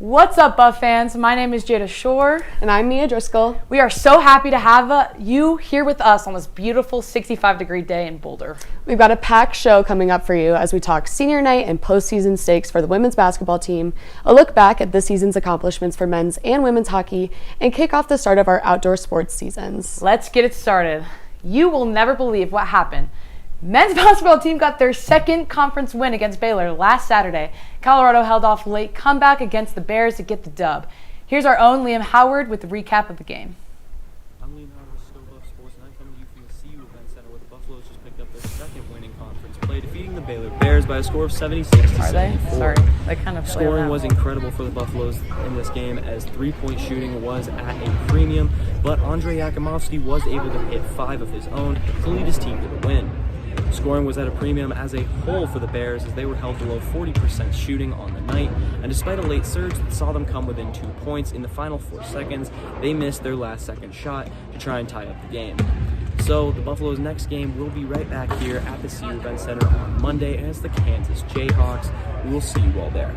What's up, Buff fans? My name is Jada Shore. And I'm Mia Driscoll. We are so happy to have you here with us on this beautiful 65-degree day in Boulder. We've got a packed show coming up for you as we talk senior night and postseason stakes for the women's basketball team, a look back at this season's accomplishments for men's and women's hockey, and kick off the start of our outdoor sports seasons. Let's get it started. You will never believe what happened. Men's basketball team got their second conference win against Baylor last Saturday. Colorado held off a late comeback against the Bears to get the dub. Here's our own Liam Howard with the recap of the game. I'm Liam Howard with SoBuff Sports, and I'm coming to you from the CU Event Center, where the Buffaloes just picked up their second winning conference play, defeating the Baylor Bears by a score of 76 to 74. Are they? Sorry, I kind of Scoring was incredible for the Buffaloes in this game, as three-point shooting was at a premium, but Andrei Yakimovsky was able to hit 5 of his own to lead his team to the win. Scoring was at a premium as a whole for the Bears, as they were held below 40% shooting on the night, and despite a late surge that saw them come within 2 points in the final 4 seconds, they missed their last second shot to try and tie up the game. So the Buffaloes' next game will be right back here at the CU Event Center on Monday, and it's the Kansas Jayhawks. We will see you all there.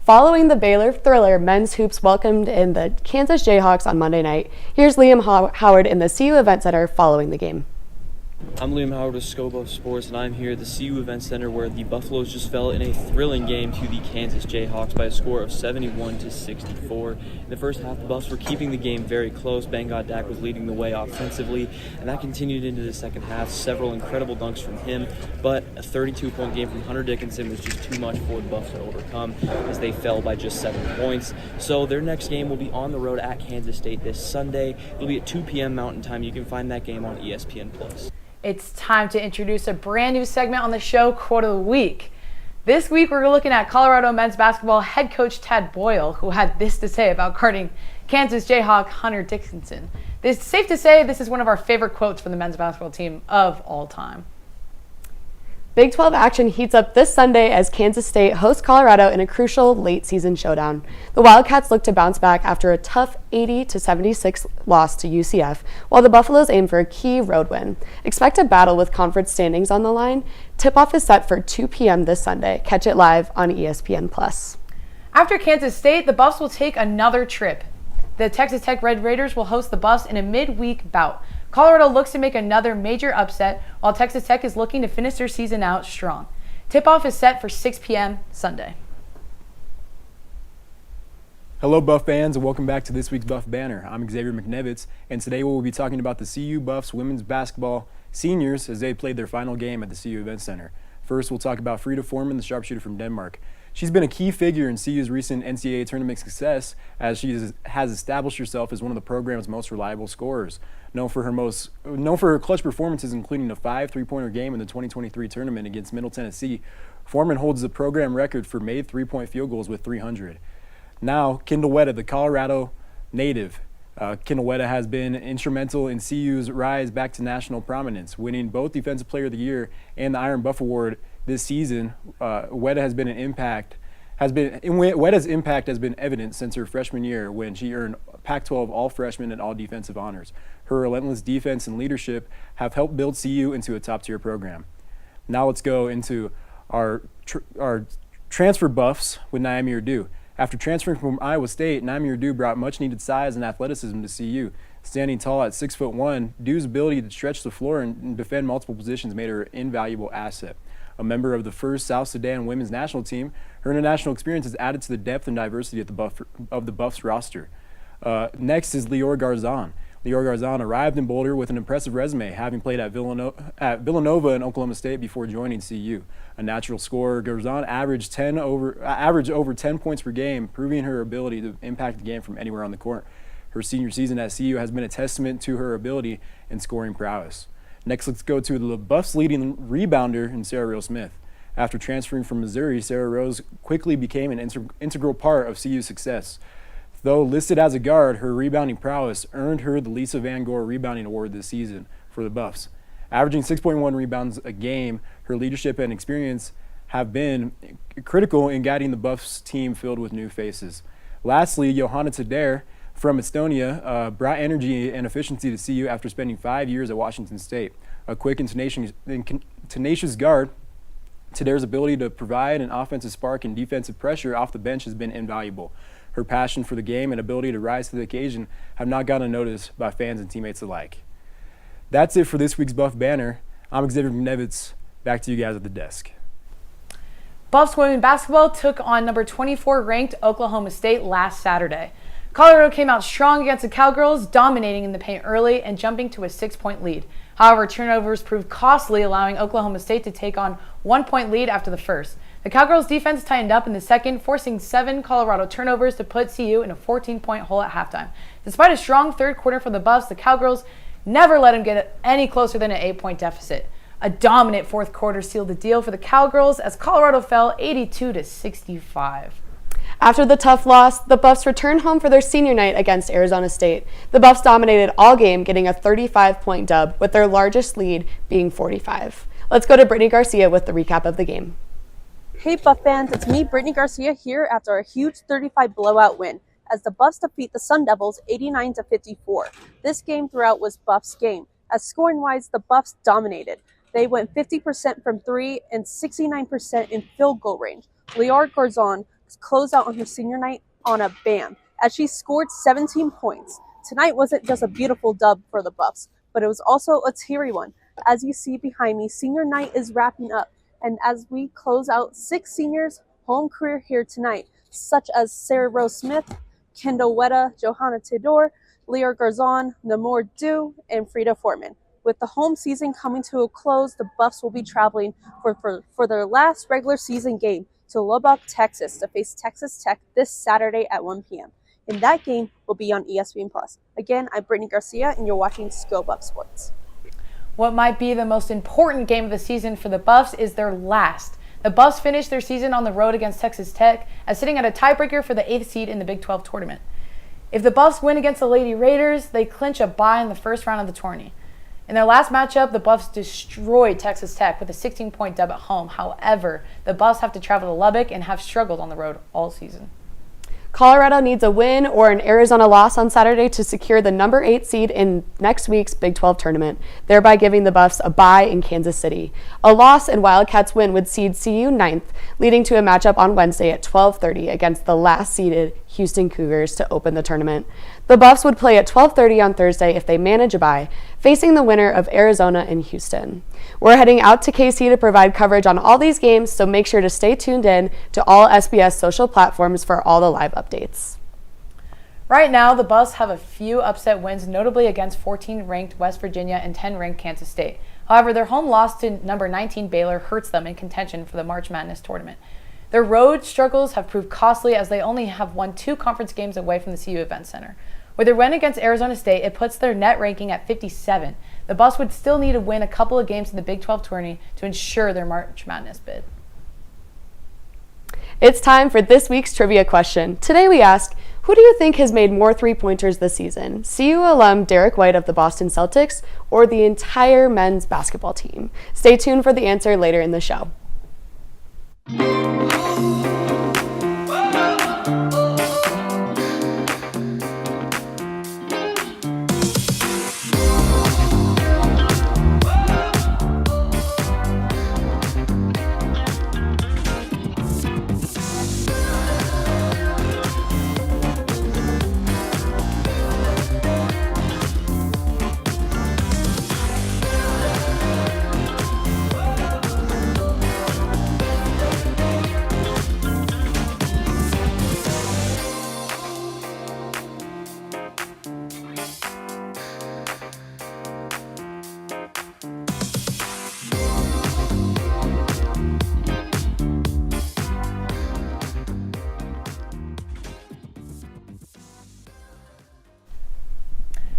Following the Baylor thriller, men's hoops welcomed in the Kansas Jayhawks on Monday night. Here's Liam Howard in the CU Event Center following the game. I'm Liam Howard with SoBuff Sports, and I'm here at the CU Event Center, where the Buffaloes just fell in a thrilling game to the Kansas Jayhawks by a score of 71 to 64. In the first half, the Buffs were keeping the game very close. Bangad Dak was leading the way offensively, and that continued into the second half. Several incredible dunks from him, but a 32-point game from Hunter Dickinson was just too much for the Buffs to overcome, as they fell by just 7 points. So their next game will be on the road at Kansas State this Sunday. It'll be at 2 p.m. Mountain Time. You can find that game on ESPN+. It's time to introduce a brand new segment on the show, Quote of the Week. This week, we're looking at Colorado men's basketball head coach Tad Boyle, who had this to say about guarding Kansas Jayhawk Hunter Dickinson. It's safe to say this is one of our favorite quotes from the men's basketball team of all time. Big 12 action heats up this Sunday as Kansas State hosts Colorado in a crucial late-season showdown. The Wildcats look to bounce back after a tough 80-76 loss to UCF, while the Buffaloes aim for a key road win. Expect a battle with conference standings on the line. Tip-off is set for 2 p.m. this Sunday. Catch it live on ESPN+. After Kansas State, the Buffs will take another trip. The Texas Tech Red Raiders will host the Buffs in a midweek bout. Colorado looks to make another major upset, while Texas Tech is looking to finish their season out strong. Tip-off is set for 6 p.m. Sunday. Hello, Buff fans, and welcome back to this week's Buff Banner. I'm Xavier McNevitz, and today we'll be talking about the CU Buffs women's basketball seniors as they played their final game at the CU Event Center. First, we'll talk about Frida Foreman, the sharpshooter from Denmark. She's been a key figure in CU's recent NCAA tournament success, as she has established herself as one of the program's most reliable scorers. Known for her clutch performances, including a 5 3-pointer game in the 2023 tournament against Middle Tennessee, Foreman holds the program record for made 3-point field goals with 300. Now, Kendall Wetta, the Colorado native. Kendall Wetta has been instrumental in CU's rise back to national prominence, winning both Defensive Player of the Year and the Iron Buff Award this season. Wetta's impact has been evident since her freshman year, when she earned Pac-12 All-Freshman and All-Defensive honors. Her relentless defense and leadership have helped build CU into a top-tier program. Now let's go into our transfer buffs with Naomi Urdu. After transferring from Iowa State, Naomi Urdu brought much-needed size and athleticism to CU. Standing tall at 6'1", Urdu's ability to stretch the floor and defend multiple positions made her an invaluable asset. A member of the first South Sudan women's national team, her international experience has added to the depth and diversity of the Buffs roster. Next is Lior Garzon. Lior Garzon arrived in Boulder with an impressive resume, having played at Villanova and Oklahoma State before joining CU. A natural scorer, Garzon averaged over 10 points per game, proving her ability to impact the game from anywhere on the court. Her senior season at CU has been a testament to her ability and scoring prowess. Next, let's go to the Buffs' leading rebounder in Sarah Rose Smith. After transferring from Missouri, Sarah Rose quickly became an integral part of CU's success. Though listed as a guard, her rebounding prowess earned her the Lisa Van Gore Rebounding Award this season for the Buffs. Averaging 6.1 rebounds a game, her leadership and experience have been critical in guiding the Buffs team filled with new faces. Lastly, Johanna Tadar from Estonia brought energy and efficiency to CU after spending 5 years at Washington State. A quick and tenacious guard, Tadaire's ability to provide an offensive spark and defensive pressure off the bench has been invaluable. Her passion for the game and ability to rise to the occasion have not gone unnoticed by fans and teammates alike. That's it for this week's Buff Banner. I'm Xavier Nevitz. Back to you guys at the desk. Buffs women basketball took on number 24 ranked Oklahoma State last Saturday. Colorado came out strong against the Cowgirls, dominating in the paint early and jumping to a 6-point lead. However, turnovers proved costly, allowing Oklahoma State to take on 1-point lead after the first. The Cowgirls' defense tightened up in the second, forcing 7 Colorado turnovers to put CU in a 14-point hole at halftime. Despite a strong third quarter for the Buffs, the Cowgirls never let them get any closer than an 8-point deficit. A dominant fourth quarter sealed the deal for the Cowgirls as Colorado fell 82-65. After the tough loss, the Buffs returned home for their senior night against Arizona State. The Buffs dominated all game, getting a 35-point dub, with their largest lead being 45. Let's go to Brittany Garcia with the recap of the game. Hey Buff fans, it's me, Brittany Garcia, here after a huge 35 blowout win as the Buffs defeat the Sun Devils 89-54. This game throughout was Buffs' game, as scoring-wise, the Buffs dominated. They went 50% from 3 and 69% in field goal range. Lior Garzon closed out on her senior night on a bam, as she scored 17 points. Tonight wasn't just a beautiful dub for the Buffs, but it was also a teary one. As you see behind me, senior night is wrapping up, and as we close out 6 seniors' home career here tonight, such as Sarah Rose Smith, Kendall Wetta, Johanna Tidor, Lior Garzon, Namor Dew, and Frida Foreman. With the home season coming to a close, the Buffs will be traveling for their last regular season game to Lubbock, Texas, to face Texas Tech this Saturday at 1 p.m. And that game will be on ESPN+. Again, I'm Brittany Garcia, and you're watching Go Buff Sports. What might be the most important game of the season for the Buffs is their last. The Buffs finished their season on the road against Texas Tech as sitting at a tiebreaker for the 8th seed in the Big 12 tournament. If the Buffs win against the Lady Raiders, they clinch a bye in the first round of the tourney. In their last matchup, the Buffs destroyed Texas Tech with a 16-point dub at home. However, the Buffs have to travel to Lubbock and have struggled on the road all season. Colorado needs a win or an Arizona loss on Saturday to secure the number 8 seed in next week's Big 12 tournament, thereby giving the Buffs a bye in Kansas City. A loss and Wildcats win would seed CU 9th, leading to a matchup on Wednesday at 12:30 against the last-seeded Houston Cougars to open the tournament. The Buffs would play at 12:30 on Thursday if they manage a bye, facing the winner of Arizona and Houston. We're heading out to KC to provide coverage on all these games, so make sure to stay tuned in to all SBS social platforms for all the live updates. Right now, the Buffs have a few upset wins, notably against 14-ranked West Virginia and 10-ranked Kansas State. However, their home loss to number 19 Baylor hurts them in contention for the March Madness tournament. Their road struggles have proved costly as they only have won 2 conference games away from the CU Event Center. With their win against Arizona State, it puts their net ranking at 57. The Buffs would still need to win a couple of games in the Big 12 tourney to ensure their March Madness bid. It's time for this week's trivia question. Today we ask, who do you think has made more three-pointers this season? CU alum Derek White of the Boston Celtics or the entire men's basketball team? Stay tuned for the answer later in the show.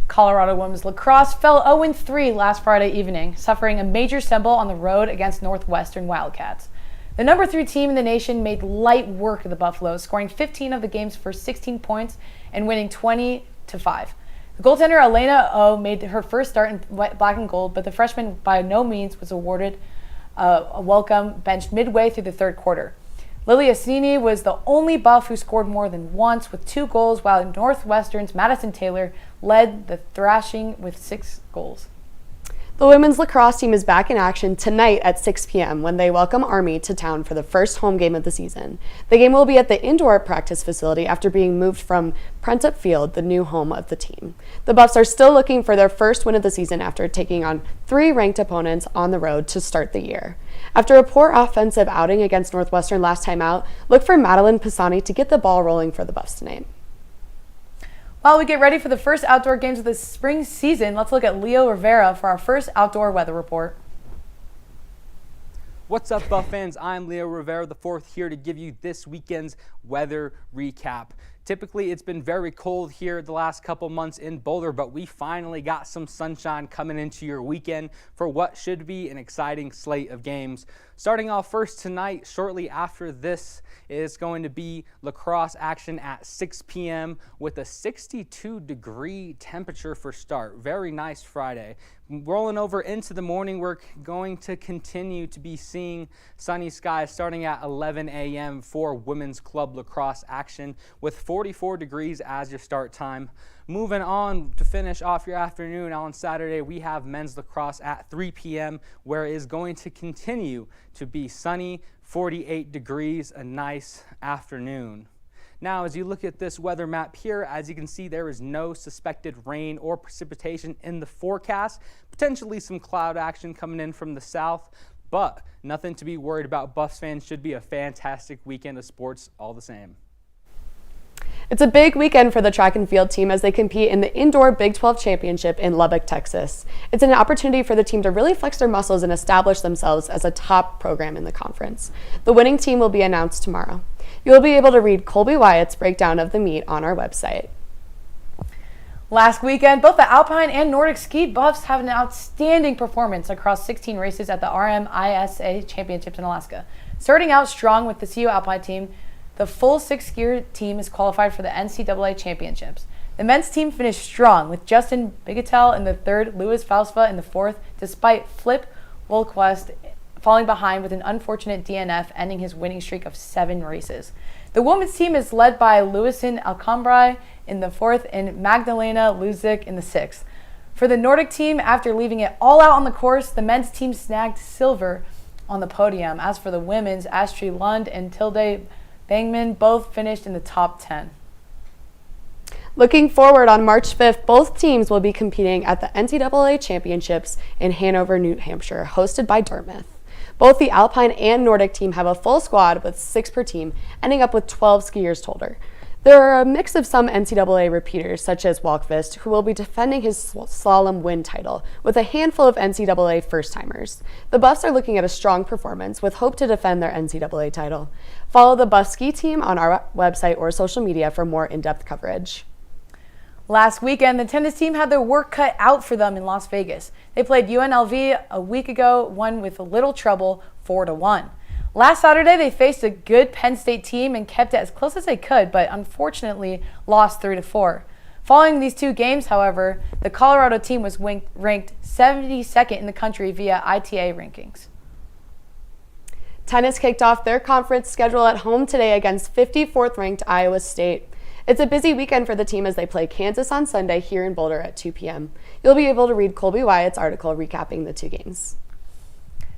Colorado women's lacrosse fell 0-3 last Friday evening, suffering a major stumble on the road against Northwestern Wildcats. The number 3 team in the nation made light work of the Buffaloes, scoring 15 of the game's first 16 points and winning 20-5. The goaltender Elena O made her first start in black and gold, but the freshman by no means was awarded a welcome bench midway through the third quarter. Lily Assini was the only Buff who scored more than once with 2 goals, while Northwestern's Madison Taylor led the thrashing with 6 goals. The women's lacrosse team is back in action tonight at 6 p.m. when they welcome Army to town for the first home game of the season. The game will be at the indoor practice facility after being moved from Prentup Field, the new home of the team. The Buffs are still looking for their first win of the season after taking on 3 ranked opponents on the road to start the year. After a poor offensive outing against Northwestern last time out, look for Madeline Pisani to get the ball rolling for the Buffs tonight. While we get ready for the first outdoor games of the spring season, let's look at Leo Rivera for our first outdoor weather report. What's up, Buff fans? I'm Leo Rivera IV here to give you this weekend's weather recap. Typically, it's been very cold here the last couple months in Boulder, but we finally got some sunshine coming into your weekend for what should be an exciting slate of games. Starting off first tonight, shortly after this, is going to be lacrosse action at 6 p.m. with a 62-degree temperature for start. Very nice Friday. Rolling over into the morning, we're going to continue to be seeing sunny skies starting at 11 a.m. for women's club lacrosse action with 44 degrees as your start time. Moving on to finish off your afternoon on Saturday, we have men's lacrosse at 3 p.m. where it is going to continue to be sunny, 48 degrees, a nice afternoon. Now, as you look at this weather map here, as you can see, there is no suspected rain or precipitation in the forecast. Potentially some cloud action coming in from the south, but nothing to be worried about. Buffs fans, should be a fantastic weekend of sports all the same. It's a big weekend for the track and field team as they compete in the indoor Big 12 championship in Lubbock, Texas. It's an opportunity for the team to really flex their muscles and establish themselves as a top program in the conference. The winning team will be announced tomorrow. You'll be able to read Colby Wyatt's breakdown of the meet on our website. Last weekend, both the Alpine and Nordic Ski Buffs have an outstanding performance across 16 races at the RMISA Championships in Alaska. Starting out strong with the CU Alpine team, the full 6-skier team is qualified for the NCAA Championships. The men's team finished strong with Justin Bigetel in the third, Louis Fausfa in the fourth, despite Flip Wolquest falling behind with an unfortunate DNF, ending his winning streak of 7 races. The women's team is led by Luisen Alcambray in the fourth and Magdalena Luzik in the sixth. For the Nordic team, after leaving it all out on the course, the men's team snagged silver on the podium. As for the women's, Astrid Lund and Tilde Bangman both finished in the top 10. Looking forward, on March 5th, both teams will be competing at the NCAA Championships in Hanover, New Hampshire, hosted by Dartmouth. Both the Alpine and Nordic team have a full squad with 6 per team, ending up with 12 skiers total. There are a mix of some NCAA repeaters, such as Walkvist, who will be defending his slalom win title, with a handful of NCAA first-timers. The Buffs are looking at a strong performance, with hope to defend their NCAA title. Follow the Buff ski team on our website or social media for more in-depth coverage. Last weekend, the tennis team had their work cut out for them in Las Vegas. They played UNLV a week ago, won with little trouble, 4-1. Last Saturday, they faced a good Penn State team and kept it as close as they could, but unfortunately lost 3-4. Following these 2 games, however, the Colorado team was ranked 72nd in the country via ITA rankings. Tennis kicked off their conference schedule at home today against 54th-ranked Iowa State. It's a busy weekend for the team as they play Kansas on Sunday here in Boulder at 2 p.m. You'll be able to read Colby Wyatt's article recapping the 2 games.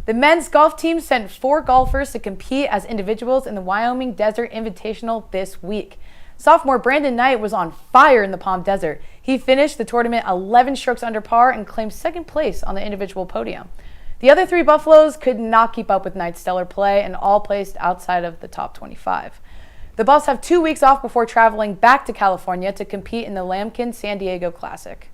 The men's golf team sent 4 golfers to compete as individuals in the Wyoming Desert Invitational this week. Sophomore Brandon Knight was on fire in the Palm Desert. He finished the tournament 11 strokes under par and claimed 2nd place on the individual podium. The other 3 Buffaloes could not keep up with Knight's stellar play and all placed outside of the top 25. The Buffs have 2 weeks off before traveling back to California to compete in the Lambkin San Diego Classic.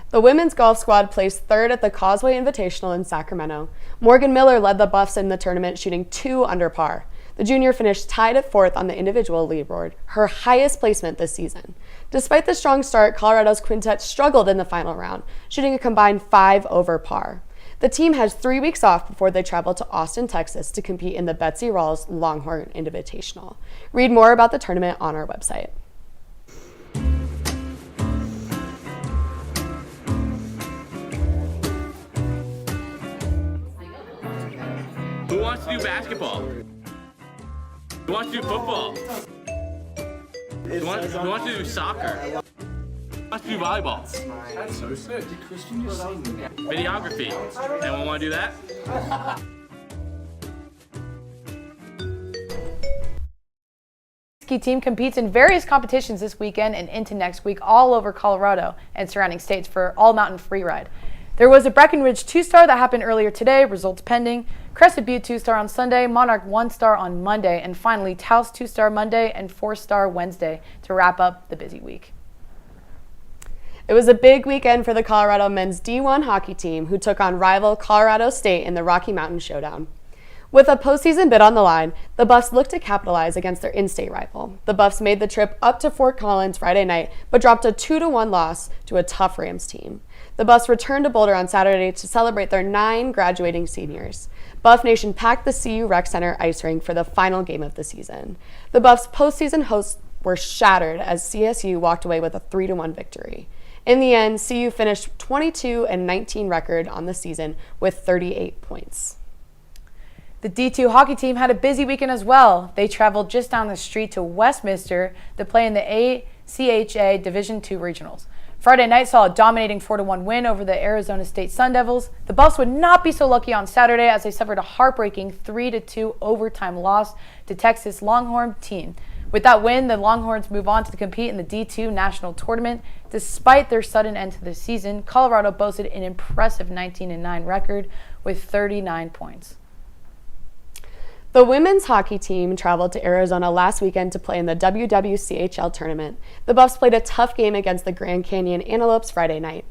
The women's golf squad placed 3rd at the Causeway Invitational in Sacramento. Morgan Miller led the Buffs in the tournament, shooting 2 under par. The junior finished tied at 4th on the individual leaderboard, her highest placement this season. Despite the strong start, Colorado's quintet struggled in the final round, shooting a combined 5 over par. The team has 3 weeks off before they travel to Austin, Texas to compete in the Betsy Rawls Longhorn Invitational. Read more about the tournament on our website. Who wants to do basketball? Who wants to do football? Who wants to do soccer? wants to do volleyball? That's so sick. Did Christian just say videography? Anyone want to do that? Ski team competes in various competitions this weekend and into next week all over Colorado and surrounding states for All Mountain Freeride. There was a Breckenridge 2-star that happened earlier today, results pending. Crested Butte 2-star on Sunday, Monarch 1-star on Monday, and finally Taos 2-star Monday and 4-star Wednesday to wrap up the busy week. It was a big weekend for the Colorado men's D1 hockey team, who took on rival Colorado State in the Rocky Mountain Showdown. With a postseason bid on the line, the Buffs looked to capitalize against their in-state rival. The Buffs made the trip up to Fort Collins Friday night, but dropped a 2-1 loss to a tough Rams team. The Buffs returned to Boulder on Saturday to celebrate their 9 graduating seniors. Buff Nation packed the CU Rec Center ice rink for the final game of the season. The Buffs' postseason hopes were shattered as CSU walked away with a 3-1 victory. In the end, CU finished 22-19 record on the season with 38 points. The D2 hockey team had a busy weekend as well. They traveled just down the street to Westminster to play in the ACHA Division II Regionals. Friday night saw a dominating 4-1 win over the Arizona State Sun Devils. The Buffs would not be so lucky on Saturday as they suffered a heartbreaking 3-2 overtime loss to Texas Longhorn team. With that win, the Longhorns move on to compete in the D2 National Tournament. Despite their sudden end to the season, Colorado boasted an impressive 19-9 record with 39 points. The women's hockey team traveled to Arizona last weekend to play in the WWCHL tournament. The Buffs played a tough game against the Grand Canyon Antelopes Friday night.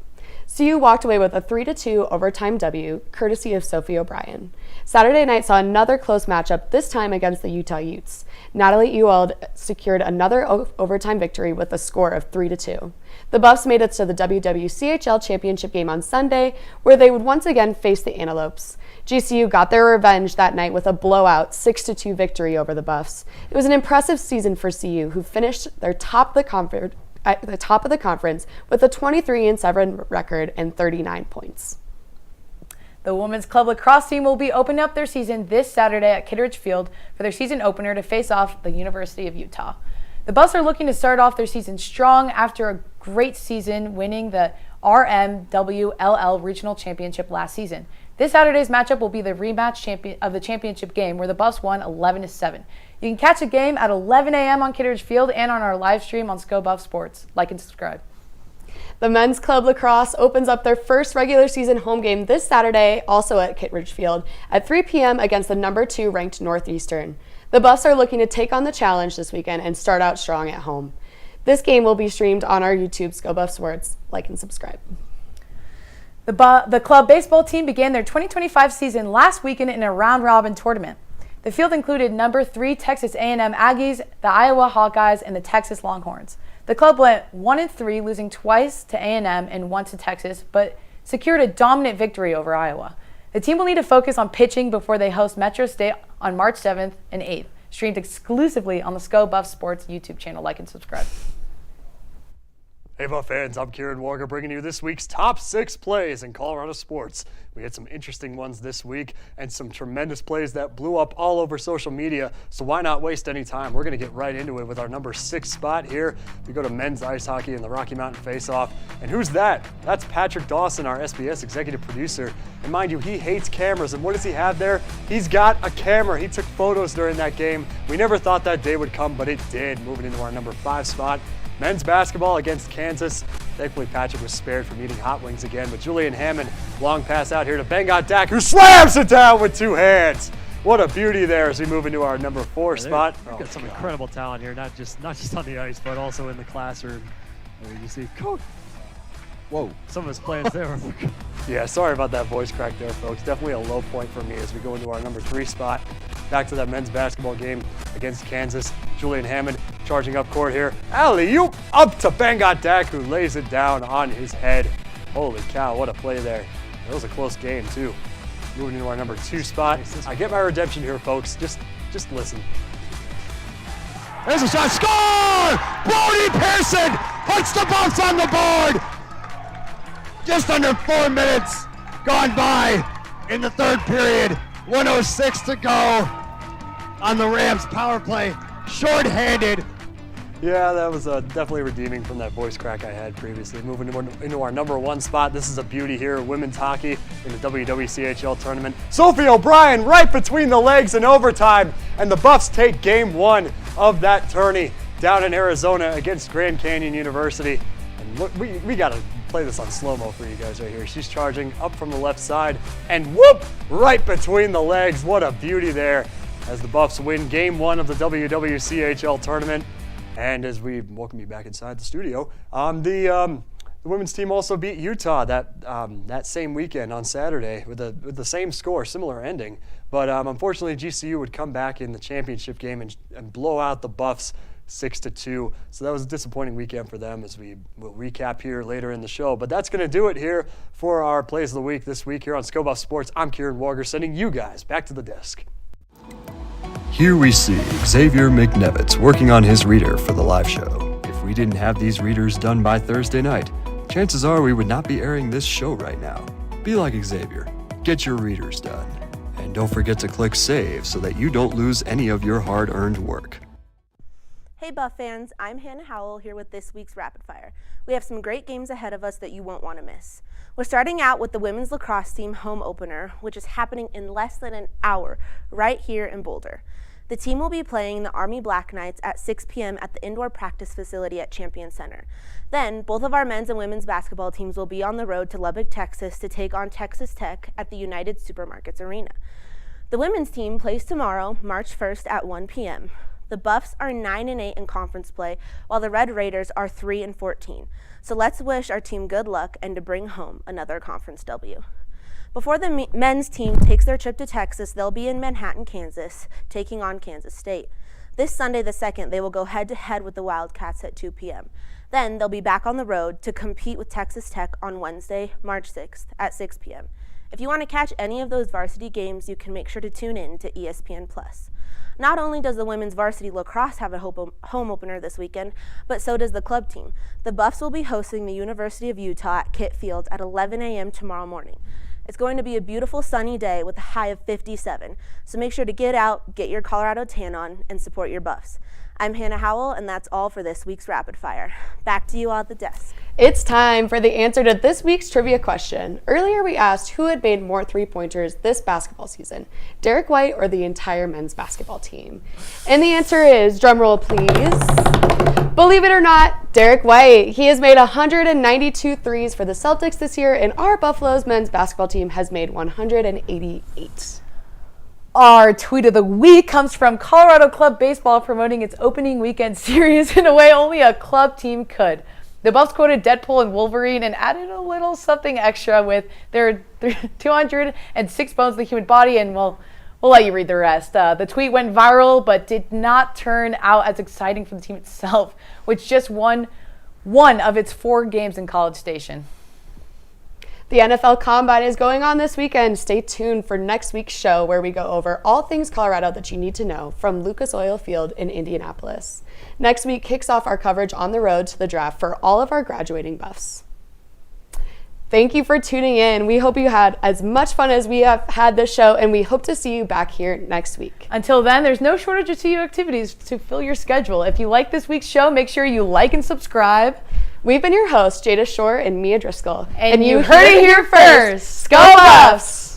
CU walked away with a 3-2 overtime W, courtesy of Sophie O'Brien. Saturday night saw another close matchup, this time against the Utah Utes. Natalie Ewald secured another overtime victory with a score of 3-2. The Buffs made it to the WWCHL championship game on Sunday, where they would once again face the Antelopes. GCU got their revenge that night with a blowout 6-2 victory over the Buffs. It was an impressive season for CU, who finished their at the top of the conference with a 23-7 record and 39 points. The women's club lacrosse team will be opening up their season this Saturday at Kittredge Field for their season opener to face off the University of Utah. The Buffs are looking to start off their season strong after a great season winning the RMWLL Regional Championship last season. This Saturday's matchup will be the rematch of the championship game where the Buffs won 11-7. You can catch a game at 11 a.m. on Kittredge Field and on our live stream on Sco Buff Sports. Like and subscribe. The men's club lacrosse opens up their first regular season home game this Saturday, also at Kittredge Field, at 3 p.m. against the number 2 ranked Northeastern. The Buffs are looking to take on the challenge this weekend and start out strong at home. This game will be streamed on our YouTube, Sco Buff Sports. Like and subscribe. The club baseball team began their 2025 season last weekend in a round-robin tournament. The field included number 3 Texas A&M Aggies, the Iowa Hawkeyes, and the Texas Longhorns. The club went 1-3, losing twice to A&M and once to Texas, but secured a dominant victory over Iowa. The team will need to focus on pitching before they host Metro State on March 7th and 8th, streamed exclusively on the Sco Buff Sports YouTube channel. Like and subscribe. Hey Buff fans, I'm Kieran Walker bringing you this week's top 6 plays in Colorado sports. We had some interesting ones this week and some tremendous plays that blew up all over social media, so why not waste any time? We're going to get right into it with our number 6 spot here. We go to men's ice hockey in the Rocky Mountain Face-Off. And who's that? That's Patrick Dawson, our SBS executive producer. And mind you, he hates cameras, and what does he have there? He's got a camera. He took photos during that game. We never thought that day would come, but it did. Moving into our number 5 spot. Men's basketball against Kansas. Thankfully, Patrick was spared from eating hot wings again, but Julian Hammond, long pass out here to Bengot Dak, who slams it down with 2 hands. What a beauty there as we move into our number 4 spot. We've got some incredible talent here, not just on the ice, but also in the classroom. You see, Coach. Whoa. Some of his plans there. Yeah, sorry about that voice crack there, folks. Definitely a low point for me as we go into our number 3 spot. Back to that men's basketball game against Kansas. Julian Hammond charging up court here. Alley-oop up to Bengot Dak, who lays it down on his head. Holy cow, what a play there. That was a close game, too. Moving into our number 2 spot. I get my redemption here, folks. Just listen. There's a shot. Score! Brody Pearson puts the Buffs on the board. Just under 4 minutes gone by in the third period. 1:06 to go on the Rams power play. Short-handed. Yeah, that was definitely redeeming from that voice crack I had previously. Moving into our number 1 spot, this is a beauty here, women's hockey in the WWCHL tournament. Sophie O'Brien right between the legs in overtime, and the Buffs take game 1 of that tourney down in Arizona against Grand Canyon University. And look, we got to play this on slow-mo for you guys right here. She's charging up from the left side, and whoop, right between the legs. What a beauty there as the Buffs win game 1 of the WWCHL tournament. And as we welcome you back inside the studio, the women's team also beat Utah that same weekend on Saturday with the same score, similar ending. But unfortunately, GCU would come back in the championship game and blow out the Buffs 6-2. So that was a disappointing weekend for them, as we will recap here later in the show. But that's going to do it here for our Plays of the Week this week here on ScoBuff Sports. I'm Kieran Warger, sending you guys back to the desk. Here we see Xavier McNevitz working on his reader for the live show. If we didn't have these readers done by Thursday night, chances are we would not be airing this show right now. Be like Xavier. Get your readers done. And don't forget to click save so that you don't lose any of your hard-earned work. Hey Buff fans, I'm Hannah Howell here with this week's Rapid Fire. We have some great games ahead of us that you won't want to miss. We're starting out with the women's lacrosse team home opener, which is happening in less than an hour right here in Boulder. The team will be playing the Army Black Knights at 6 p.m. at the indoor practice facility at Champion Center. Then, both of our men's and women's basketball teams will be on the road to Lubbock, Texas to take on Texas Tech at the United Supermarkets Arena. The women's team plays tomorrow, March 1st at 1 p.m. The Buffs are 9-8 in conference play, while the Red Raiders are 3-14. So let's wish our team good luck and to bring home another conference W. Before the men's team takes their trip to Texas, they'll be in Manhattan, Kansas, taking on Kansas State. This Sunday the 2nd, they will go head-to-head with the Wildcats at 2 p.m. Then they'll be back on the road to compete with Texas Tech on Wednesday, March 6th at 6 p.m. If you want to catch any of those varsity games, you can make sure to tune in to ESPN+. Not only does the women's varsity lacrosse have a home opener this weekend, but so does the club team. The Buffs will be hosting the University of Utah at Kitt Field at 11 a.m. tomorrow morning. It's going to be a beautiful sunny day with a high of 57, so make sure to get out, get your Colorado tan on, and support your Buffs. I'm Hannah Howell, and that's all for this week's Rapid Fire. Back to you all at the desk. It's time for the answer to this week's trivia question. Earlier we asked who had made more three-pointers this basketball season, Derek White or the entire men's basketball team? And the answer is, drumroll please, believe it or not, Derek White. He has made 192 threes for the Celtics this year, and our Buffalo's men's basketball team has made 188. Our tweet of the week comes from Colorado Club Baseball promoting its opening weekend series in a way only a club team could. The Buffs quoted Deadpool and Wolverine and added a little something extra with their 206 bones in the human body, and we'll let you read the rest. The tweet went viral but did not turn out as exciting for the team itself, which just won one of its 4 games in College Station. The NFL Combine is going on this weekend. Stay tuned for next week's show where we go over all things Colorado that you need to know from Lucas Oil Field in Indianapolis. Next week kicks off our coverage on the road to the draft for all of our graduating Buffs. Thank you for tuning in. We hope you had as much fun as we have had this show, and we hope to see you back here next week. Until then, there's no shortage of CU activities to fill your schedule. If you like this week's show, make sure you like and subscribe. We've been your hosts, Jada Shore and Mia Driscoll. And you heard it here first. Go Buffs!